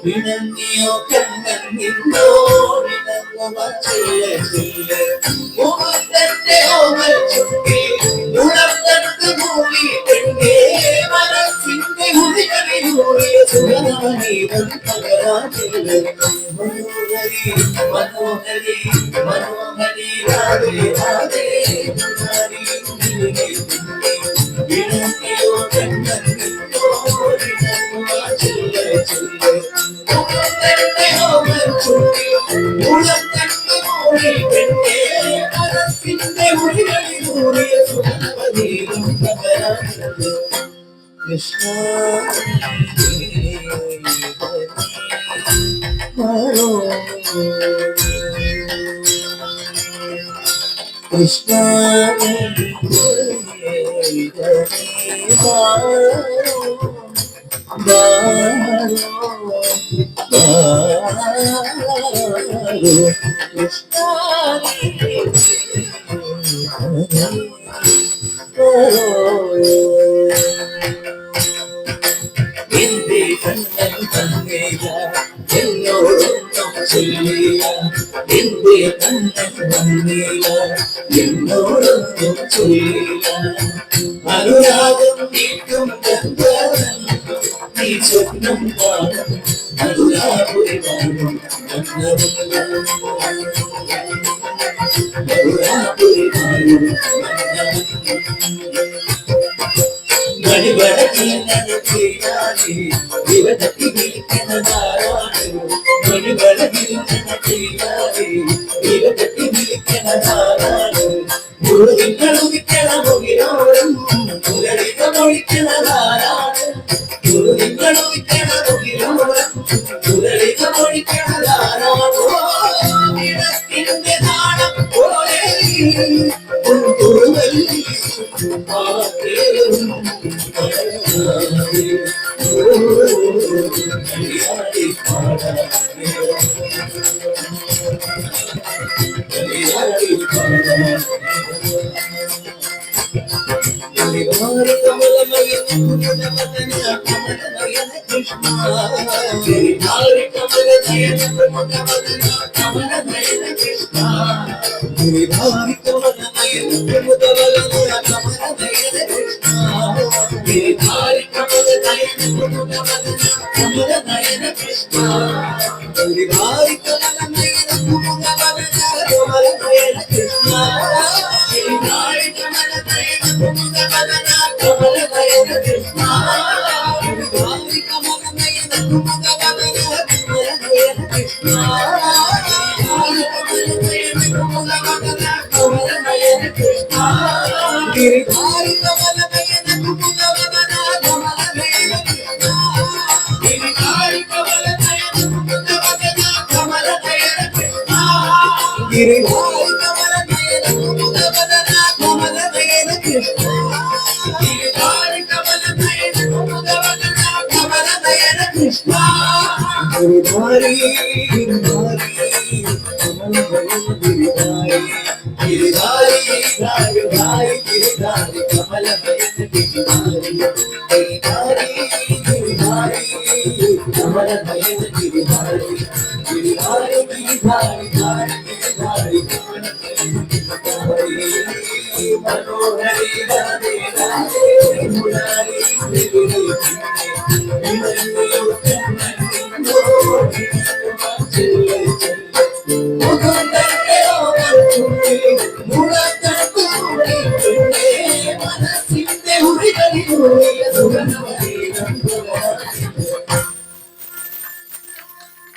വിളങ്ങിയോ കണ്ണൻ നിന്നോടിണങ്ങുമ ചെല്ല ചെല്ല മുഖത്തെ ഓമൽ ചുട്ടി ഉണർത്തടുത്ത് മൂടി പെണ്ണേ മനസ്സിന്റെ ഉള്ളിലൂറിയ സുഖമാനീതം പകരാതില്ല മനോഹരി മനോഹരി മനോഹരി രാധേ രാധേ വിളങ്ങിയോ കണ്ണൻ നിന്നോടിണങ്ങുമ ചെല്ല ചെല്ല മുഖത്തെ ഓമൽ ചുട്ടി ഉണർത്തടുത്ത് മൂടി പെണ്ണേ മനസ്സിന്റെ ഉള്ളിലൂറിയ സുഖമാനീതം പകരാതില്ല കൃഷ്ണ കൃഷ്ണ എന്റെ കണ്ണൻ തന്നേല എന്നോടൊന്നും ചൊല്ലില്ല എന്റെ കണ്ണൻ തന്നേല എന്നോടൊന്നും ചൊല്ലില്ല അനുരാഗം നീക്കും ഗന്ധർവൻ നീ സ്വപ്നം കാണും അനുരാഗുരി കാണും അനുരാഗുരി കാണും മണിവടക്കിൽ നടത്തിയാലേ ഇവതത്തി വിളിക്കുന്നതാരാണ് മണിവടക്കിൽ നടത്തിയാലേ ഇവതത്തി വിളിക്കുന്നതാരാണ് മുഴുതിക്കളുമിക്കണ മുകിലോടും മുരളിക മൊഴിക്കുന്നതാരാണ് മുഴുതിക്കളുമിക്കണ മുകിലോടും മുരളിക മൊഴിക്കുന്നതാരാണോ ഇടത്തിന്റെ നാണം പോലെ തുറുവൽ മനോഹരി